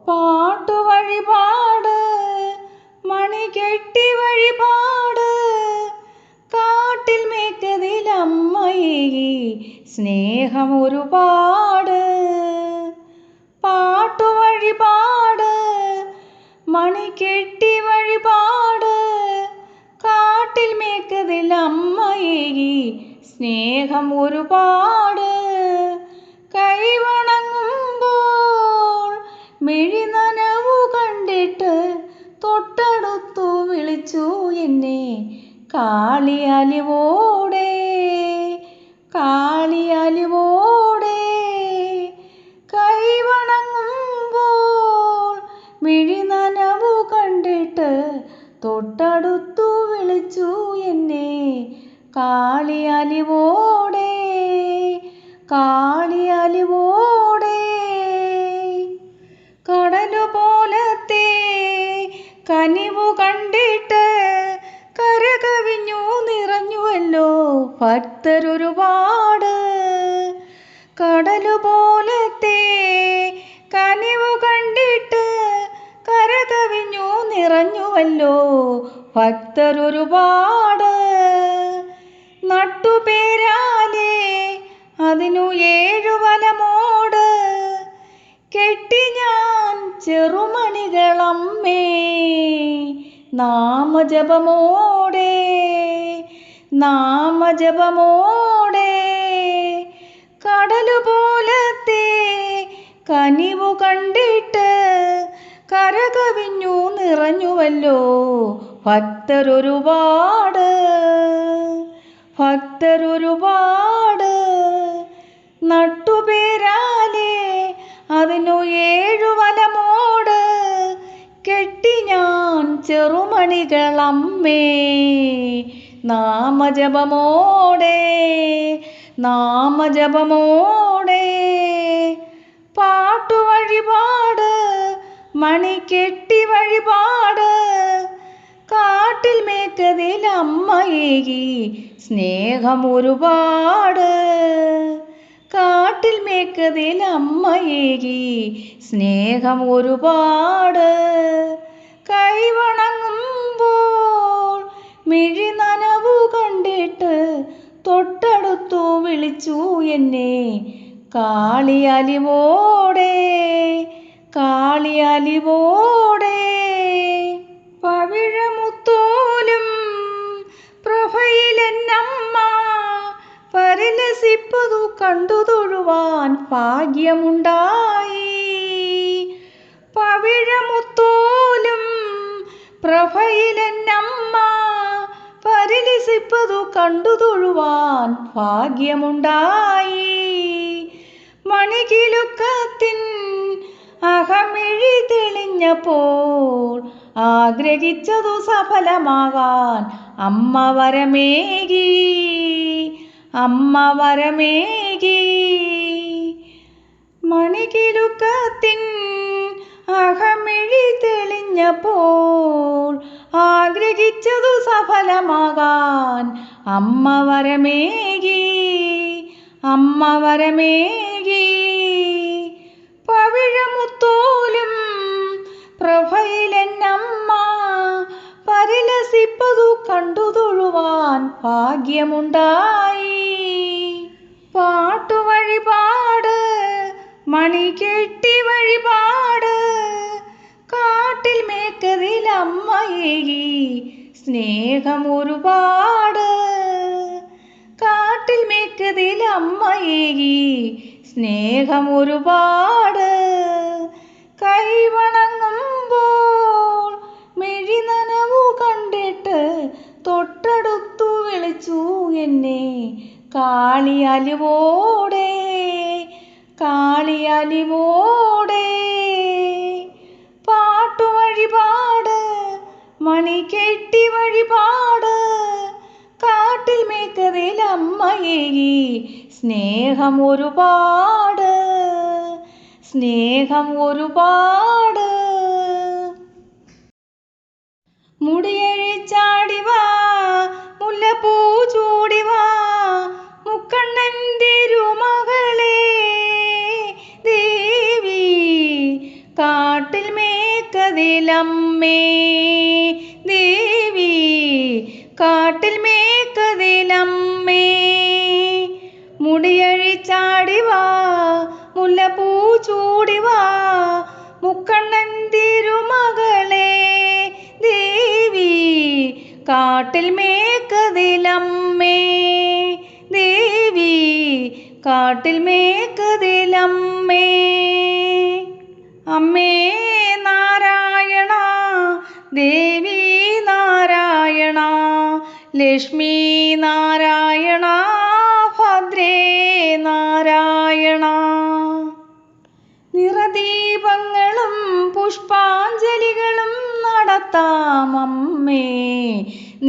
പാട്ടുവഴിപാട് മണികെട്ടി വഴിപാട് കാട്ടിൽ മേക്കതിലമ്മയേകി സ്നേഹം ഒരുപാട്. പാട്ടുവഴിപാട് മണികെട്ടി വഴിപാട് കാട്ടിൽ മേക്കതിലമ്മയേകി സ്നേഹം ഒരുപാട്. കൈവണങ്ങുമ്പോൾ മിഴിനനവു കണ്ടിട്ട് തൊട്ടടുത്തു വിളിച്ചു എന്നെ കാളിയലിവോടെ കാളിയലിവോടെ. കൈവണങ്ങുമ്പോൾ മിഴിനനവു കണ്ടിട്ട് തൊട്ടടുത്തു വിളിച്ചു എന്നെ കാളിയലിവോടെ കാളിയലിവോടെ. കടലുപോലത്തെ കനിവു കണ്ടിട്ട് കരകവിഞ്ഞു നിറഞ്ഞുവല്ലോ ഭക്തരൊരുപാട്. കടലുപോലത്തെ കനിവു കണ്ടിട്ട് കരകവിഞ്ഞു നിറഞ്ഞുവല്ലോ ഭക്തരൊരുപാട്. നട്ടുപേരാലേ അതിനു 7 വലമോട് കെട്ടി ഞാൻ ചെറുമണികളമ്മേ നാമജപമോടെ നാമജപമോടെ. കടലുപോലത്തെ കനിവു കണ്ടിട്ട് കരകവിഞ്ഞു നിറഞ്ഞുവല്ലോ ഭക്തരൊരുപാട് ഭക്തരൊരുപാട്. നട്ടുപേരാലേ അതിനു 7 വലമോട് കെട്ടി ഞാൻ ചെറുമണികളമ്മേ നാമജപമോടെ നാമജപമോടെ. പാട്ടുവഴിപാട് മണികെട്ടി വഴിപാട് കാട്ടിൽ മേക്കതിലമ്മയേകി സ്നേഹം ഒരുപാട്. കാട്ടിൽ മേക്കതിലമ്മയേകി സ്നേഹം ഒരുപാട്. കൈവണങ്ങുമ്പോൾ മിഴിനനവു കണ്ടിട്ട് തൊട്ടടുത്തു വിളിച്ചു എന്നെ കാളിയലിവോടെ കാളിയലിവോടെ. പവിഴമുത്തോലും പ്രഭയിലെന്നമ്മ പരിലസിപ്പതു കണ്ടു തൊഴുവാൻ ഭാഗ്യമുണ്ടായി. പവിഴമുത്തോലും പ്രഭയിലെന്നമ്മ പരിലസിപ്പതു കണ്ടു തൊഴുവാൻ ഭാഗ്യമുണ്ടായി. മണികിലുക്കത്തിൻ അകമിഴി തെളിഞ്ഞപ്പോൾ ആഗ്രഹിച്ചതു സഫലമാകാൻ അമ്മ വരമേകി അമ്മ വരമേകി. മണികിലുക്കത്തിൻ അകമിഴി തെളിഞ്ഞപ്പോൾ ആഗ്രഹിച്ചതു സഫലമാകാൻ അമ്മ വരമേകി അമ്മ വരമേകി. പവിഴമുത്തോലും പ്രഭയിലെന്നമ്മ പരിലസിപ്പതു കണ്ടു തൊഴുവാൻ ഭാഗ്യമുണ്ടായി. പാട്ടുവഴിപാട് മണികെട്ടി വഴിപാട് കാട്ടിൽ മേക്കതിലമ്മയേകി സ്നേഹം ഒരുപാട്. കാട്ടിൽ മേക്കതിലമ്മയേകി സ്നേഹം ഒരുപാട്. കൈവണങ്ങുമ്പോൾ മിഴിനനവു കണ്ടിട്ട് തൊട്ടടുത്തു വിളിച്ചു എന്നെ കാളിയലിവോടെ കാളിയലിവോടെ. പാട്ടുവഴിപാട് മണികെട്ടി വഴിപാട് കാട്ടിൽ മേക്കതിലമ്മയേകി സ്നേഹം ഒരുപാട് സ്നേഹം ഒരുപാട്. മുടിയഴിച്ചാടിവാ മുല്ലപ്പൂ ചൂടിവാ മുക്കണ്ണൻ തിരുമകളെ ദേവി കാ കാട്ടിൽ മേക്കതിലമ്മേ ദേവി കാട്ടിൽ മേക്കതിലമ്മേ മുടിയഴിച്ചാടിവാ മുല്ലപ്പൂ ചൂടിവാ മുക്കണ്ണൻ തിരുമകളെ ദേവി കാട്ടിൽ മേക്കതിലമ്മേ ദേവി കാട്ടിൽ മേക്കതിലമ്മേ അമ്മേ നാരായണ ദേവി നാരായണ ലക്ഷ്മി നാരായണ ഭദ്രേ നാരായണ നിറദീപങ്ങളും പുഷ്പാഞ്ജലികളും നടത്താം അമ്മേ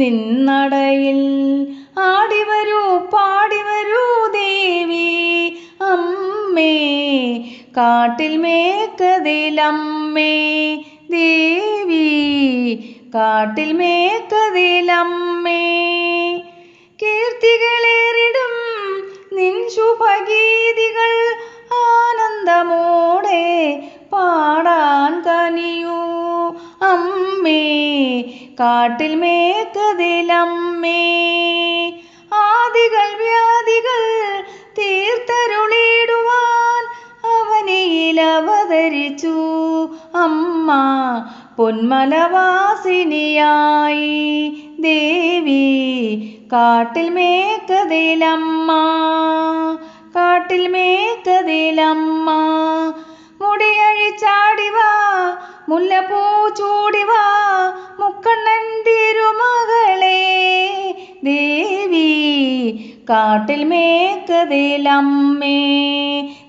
നിന്നടയിൽ ആടിവരൂ പാടിവരൂ ദേവി അമ്മേ കാട്ടിൽ മേക്കതിലമ്മേ ദേവി കാട്ടിൽ മേക്കതിലമ്മേ കീർത്തികളേറിടും നിൻ ശുഭഗീതികൾ ആനന്ദമോടെ പാടാൻ കനിയൂ അമ്മേ കാട്ടിൽ മേക്കതിലമ്മേ ആദികൾ വ്യാധികൾ തീർത്തരുളിടുവാൻ അവനിയിൽ അവതരിച്ചു അമ്മ പൊന്മലവാസിനിയായി ദേവി കാട്ടിൽ മേക്കതിലമ്മ കാട്ടിൽ മേക്കതിലമ്മ മുടിയഴിച്ചാടിവാ മുല്ലപ്പൂ ചൂടിവാ മുക്കണ്ണൻ തിരുമകളെ ദേവി കാട്ടിൽ മേക്കതിലമ്മേ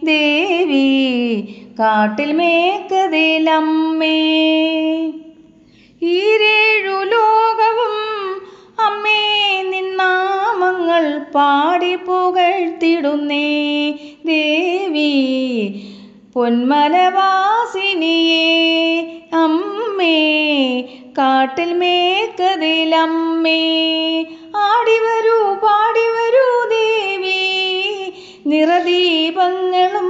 ദേവി കാട്ടിൽ മേക്കതിലമ്മേ ഈരേഴു ലോകവും അമ്മേ നിന്നാമങ്ങൾ പാടി പുകഴ്ത്തിടുന്നേ ദേവി പൊന്മലവാസിനിയേ അമ്മേ കാട്ടിൽ മേക്കതിലമ്മേ ആടിവരൂ പാടിവരൂ ദേവി നിറദീപങ്ങളും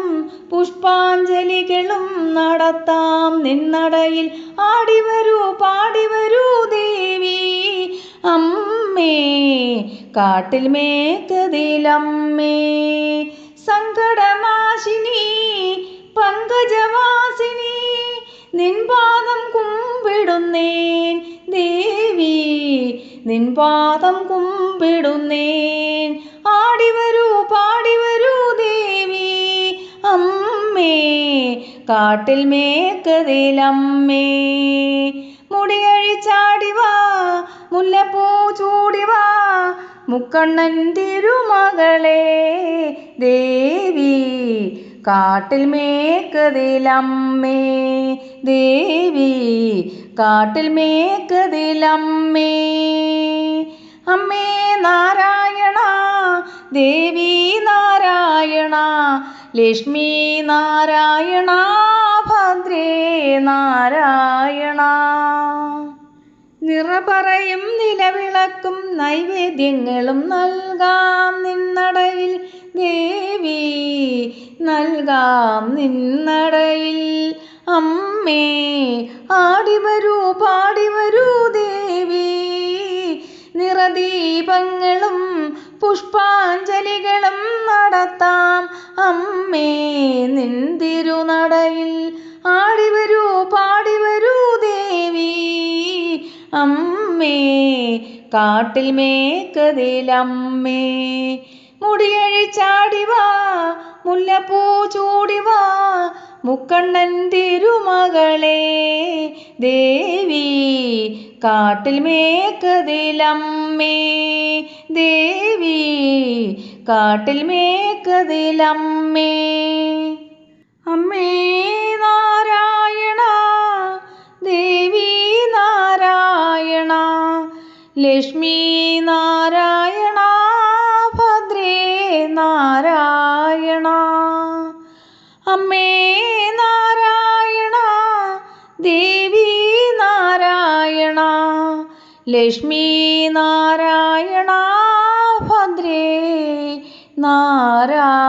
പുഷ്പാഞ്ജലികളും നടത്താം നിന്നടയിൽ ആടിവരൂ പാടിവരൂ ദേവി അമ്മേ കാട്ടിൽ മേക്കതിലമ്മേ സങ്കടനാശിനി പങ്കജവാസിനി നിൻ പാദം കുമ്പിടുന്നേൻ ദേവി നിൻ പാദം കുമ്പിടുന്നേൻ ആടിവരൂ പാടിവരൂ ദേവി അമ്മേ കാട്ടിൽ മേക്കതിലമ്മേ മുടിയഴിച്ചാടിവാ മുല്ലപ്പൂ ചൂടിവാ മുക്കണ്ണൻ തിരുമകളെ ദേവി കാട്ടിൽ മേക്കതിലമ്മേ ദേവി കാട്ടിൽ മേക്കതിലമ്മേ അമ്മേ നാരായണ ദേവി നാരായണ ലക്ഷ്മി നാരായണ ഭദ്രേ നാരായണ നിറപറയും നിലവിളക്കും നൈവേദ്യങ്ങളും നൽകാം നിന്നടയിൽ ദേവി നൽകാം നിന്നടയിൽ അമ്മേ ആടിവരൂ പാടിവരൂ ദേവി നിറദീപങ്ങളും പുഷ്പാഞ്ജലികളും നടത്താം അമ്മേ നിന്തിരുനടയിൽ ആടിവരൂ പാടിവരൂ ദേവി അമ്മേ കാട്ടിൽ മേക്കതിലമ്മേ മുടിയഴിച്ചാടിവാ മുല്ലപ്പൂ ചൂടിവാ മുക്കണ്ണൻ തിരുമകളെ ദേവി കാട്ടിൽ മേക്കതിലമ്മേ ദേവി കാട്ടിൽ മേക്കതിലമ്മേ അമ്മേ നാരായണ ദേവി നാരായണ ലക്ഷ്മി നാരായണ ഭദ്രേ നാരായണ അമ്മേ നാരായണ ദേവി നാരായണ ലക്ഷ്മി നാരായണ ഭദ്രേ നാരായണ